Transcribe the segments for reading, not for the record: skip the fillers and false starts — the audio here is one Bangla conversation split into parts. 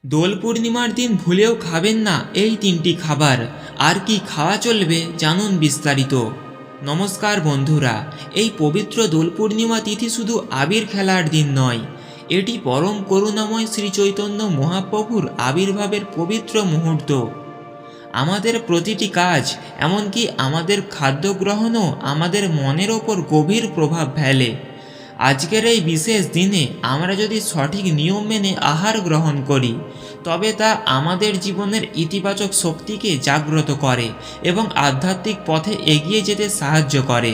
দোল পূর্ণিমার দিন ভুলেও খাবেন না এই তিনটি খাবার। আর কি খাওয়া চলবে জানুন বিস্তারিত। নমস্কার বন্ধুরা, এই পবিত্র দোল পূর্ণিমা তিথি শুধু আবির খেলার দিন নয়, এটি পরম করুণাময় শ্রী চৈতন্য মহাপ্রভুর আবির্ভাবের পবিত্র মুহূর্ত। আমাদের প্রতিটি কাজ, এমনকি আমাদের খাদ্য গ্রহণও আমাদের মনের ওপর গভীর প্রভাব ফেলে। আজকের এই বিশেষ দিনে আমরা যদি সঠিক নিয়ম মেনে আহার গ্রহণ করি, তবে তা আমাদের জীবনের ইতিবাচক শক্তিকে জাগ্রত করে এবং আধ্যাত্মিক পথে এগিয়ে যেতে সাহায্য করে।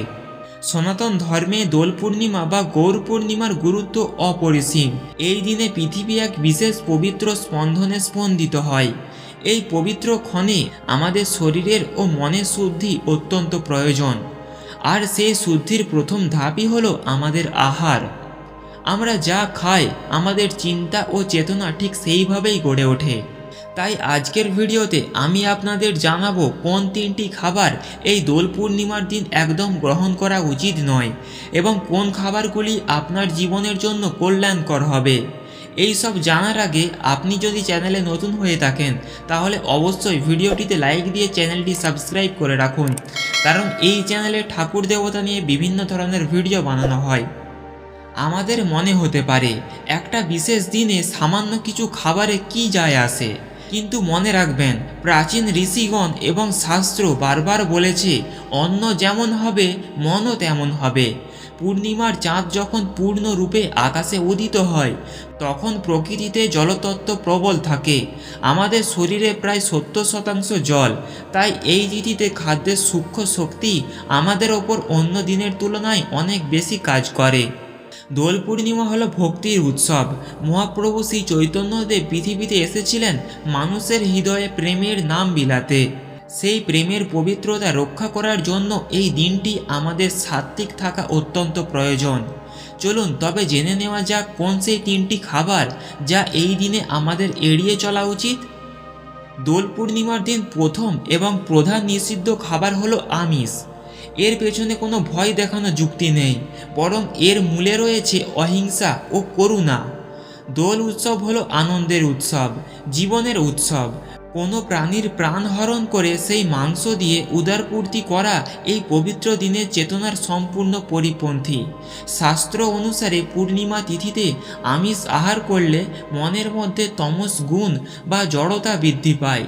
সনাতন ধর্মে দোল পূর্ণিমা বা গৌর পূর্ণিমার গুরুত্ব অপরিসীম। এই দিনে পৃথিবী এক বিশেষ পবিত্র স্পন্দনে স্পন্দিত হয়। এই পবিত্র ক্ষণে আমাদের শরীরের ও মনের শুদ্ধি অত্যন্ত প্রয়োজন, আর সেই শুদ্ধির প্রথম ধাপই হলো আমাদের আহার। আমরা যা খাই, আমাদের চিন্তা ও চেতনা ঠিক সেইভাবেই গড়ে ওঠে। তাই আজকের ভিডিওতে আমি আপনাদের জানাবো কোন তিনটি খাবার এই দোল পূর্ণিমার দিন একদম গ্রহণ করা উচিত নয়, এবং কোন খাবারগুলি আপনার জীবনের জন্য কল্যাণকর হবে। এই সব জানার আগে আপনি যদি চ্যানেলে নতুন হয়ে থাকেন, তাহলে অবশ্যই ভিডিওটিতে লাইক দিয়ে চ্যানেলটি সাবস্ক্রাইব করে রাখুন, কারণ এই চ্যানেলে ঠাকুর দেবতা নিয়ে বিভিন্ন ধরনের ভিডিও বানানো হয়। আমাদের মনে হতে পারে একটা বিশেষ দিনে সামান্য কিছু খাবারে কি যায় আসে, কিন্তু মনে রাখবেন, প্রাচীন ঋষিগণ এবং শাস্ত্র বারবার বলেছে, অন্ন যেমন হবে মনও তেমন হবে। পূর্ণিমার চাঁদ যখন পূর্ণরূপে আকাশে উদিত হয়, তখন প্রকৃতিতে জলতত্ত্ব প্রবল থাকে। আমাদের শরীরে প্রায় 70% জল, তাই এই তিথিতে খাদ্যের সূক্ষ্ম শক্তি আমাদের ওপর অন্য দিনের তুলনায় অনেক বেশি কাজ করে। দোল পূর্ণিমা হলো ভক্তির উৎসব। মহাপ্রভু শ্রী চৈতন্যদেব পৃথিবীতে এসেছিলেন মানুষের হৃদয়ে প্রেমের নাম বিলাতে। সেই প্রেমের পবিত্রতা রক্ষা করার জন্য এই দিনটি আমাদের সাত্ত্বিক থাকা অত্যন্ত প্রয়োজন। চলুন তবে জেনে নেওয়া যাক কোন সেই তিনটি খাবার যা এই দিনে আমাদের এড়িয়ে চলা উচিত। দোল পূর্ণিমার দিন প্রথম এবং প্রধান নিষিদ্ধ খাবার হলো আমিষ। এর পেছনে কোনো ভয় দেখানো যুক্তি নেই, বরং এর মূলে রয়েছে অহিংসা ও করুণা। দোল উৎসব হলো আনন্দের উৎসব, জীবনের উৎসব। কোনো প্রাণীর প্রাণ হরণ করে সেই মাংস দিয়ে উদারপূর্তি করা এই পবিত্র দিনের চেতনার সম্পূর্ণ পরিপন্থী। শাস্ত্র অনুসারে পূর্ণিমা তিথিতে আমিষ আহার করলে মনের মধ্যে তমস গুণ বা জড়তা বৃদ্ধি পায়।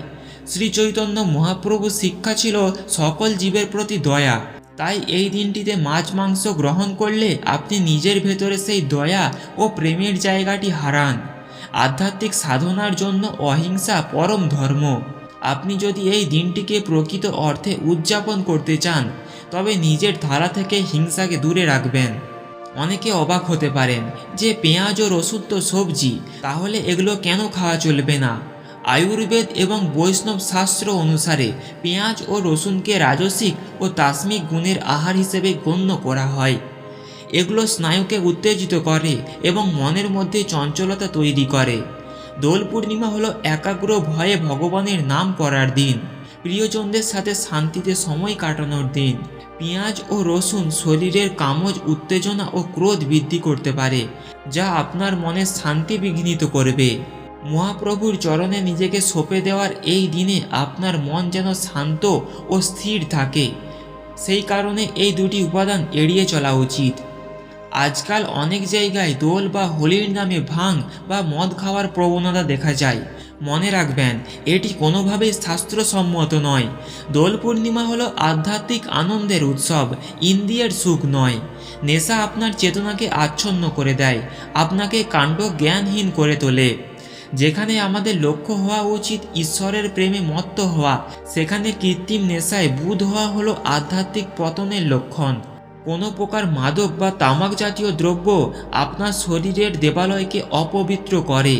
শ্রী চৈতন্য মহাপ্রভুর শিক্ষা ছিল সকল জীবের প্রতি দয়া। তাই এই দিনটিতে মাছ মাংস গ্রহণ করলে আপনি নিজের ভেতরে সেই দয়া ও প্রেমের জায়গাটি হারান। আধ্যাত্মিক সাধনার জন্য অহিংসা পরম ধর্ম। আপনি যদি এই দিনটিকে প্রকৃত অর্থে উদযাপন করতে চান, তবে নিজের ধারা থেকে হিংসাকে দূরে রাখবেন। অনেকে অবাক হতে পারেন যে পেঁয়াজ ও রসুন তো সবজি, তাহলে এগুলো কেন খাওয়া চলবে না? আয়ুর্বেদ এবং বৈষ্ণব শাস্ত্র অনুসারে পেঁয়াজ ও রসুনকে রাজসিক ও তাস্মিক গুণের আহার হিসেবে গণ্য করা হয়। এগুলো স্নায়ুকে উত্তেজিত করে এবং মনের মধ্যে চঞ্চলতা তৈরি করে। দোল পূর্ণিমা হলো একাগ্র ভয়ে ভগবানের নাম করার দিন, প্রিয়জনদের সাথে শান্তিতে সময় কাটানোর দিন। পেঁয়াজ ও রসুন শরীরের কামজ, উত্তেজনা ও ক্রোধ বৃদ্ধি করতে পারে, যা আপনার মনের শান্তি বিঘ্নিত করবে। মহাপ্রভুর চরণে নিজেকে সঁপে দেওয়ার এই দিনে আপনার মন যেন শান্ত ও স্থির থাকে। সেই কারণে এই দুটি উপাদান এড়িয়ে চলা উচিত। আজকাল অনেক জায়গায় দোল বা হোলির নামে ভাং বা মদ খাওয়ার প্রবণতা দেখা যায়। মনে রাখবেন, এটি কোনোভাবেই শাস্ত্রসম্মত নয়। দোল পূর্ণিমা হলো আধ্যাত্মিক আনন্দের উৎসব, ইন্দ্রিয়ের সুখ নয়। নেশা আপনার চেতনাকে আচ্ছন্ন করে দেয়, আপনাকে কাণ্ড জ্ঞানহীন করে তোলে। যেখানে আমাদের লক্ষ্য হওয়া উচিত ঈশ্বরের প্রেমে মত্ত হওয়া, সেখানে কৃত্রিম নেশায় বুঁদ হওয়া হলো আধ্যাত্মিক পতনের লক্ষণ। কোনো প্রকার মাদক বা তামাক জাতীয় দ্রব্য আপনার শরীরের দেবালয়কে অপবিত্র করে।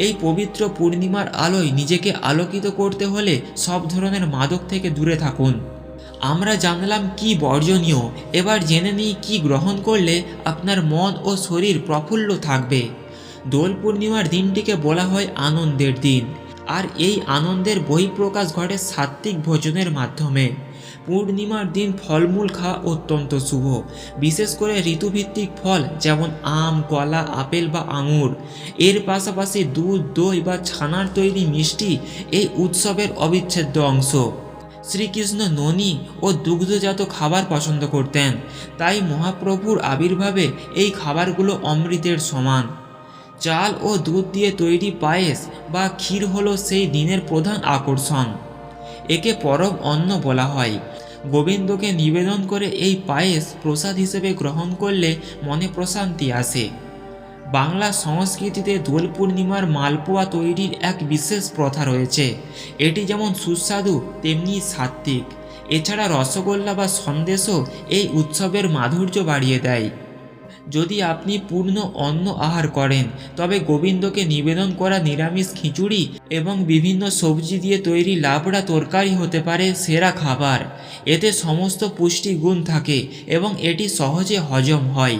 এই পবিত্র পূর্ণিমার আলোয় নিজেকে আলোকিত করতে হলে সব ধরনের মাদক থেকে দূরে থাকুন। আমরা জানলাম কি বর্জনীয়, এবার জেনে নিই কি গ্রহণ করলে আপনার মন ও শরীর প্রফুল্ল থাকবে। দোল পূর্ণিমার দিনটিকে বলা হয় আনন্দের দিন, আর এই আনন্দের বহিঃপ্রকাশ ঘটে সাত্ত্বিক ভোজনের মাধ্যমে। পূর্ণিমার দিন ফলমূল খাওয়া অত্যন্ত শুভ, বিশেষ করে ঋতুভিত্তিক ফল যেমন আম, কলা, আপেল বা আঙুর। এর পাশাপাশি দুধ, দই বা ছানার তৈরি মিষ্টি এই উৎসবের অবিচ্ছেদ্য অংশ। শ্রীকৃষ্ণ ননি ও দুগ্ধজাত খাবার পছন্দ করতেন, তাই মহাপ্রভুর আবির্ভাবে এই খাবারগুলো অমৃতের সমান। চাল ও দুধ দিয়ে তৈরি পায়েস বা ক্ষীর হলো সেই দিনের প্রধান আকর্ষণ। একে পরম অন্ন বলা হয়। গোবিন্দকে নিবেদন করে এই পায়েস প্রসাদ হিসেবে গ্রহণ করলে মনে প্রশান্তি আসে। বাংলা সংস্কৃতিতে দোল পূর্ণিমার মালপোয়া তৈরির এক বিশেষ প্রথা রয়েছে। এটি যেমন সুস্বাদু তেমনি সাত্ত্বিক। এছাড়া রসগোল্লা বা সন্দেশও এই উৎসবের মাধুর্য বাড়িয়ে দেয়। যদি আপনি পূর্ণ অন্ন আহার করেন তবে গোবিন্দকে নিবেদন করা নিরামিষ খিচুড়ি এবং বিভিন্ন সবজি দিয়ে তৈরি লাবড়া তরকারি হতে পারে সেরা খাবার। এতে সমস্ত পুষ্টিগুণ থাকে এবং এটি সহজে হজম হয়।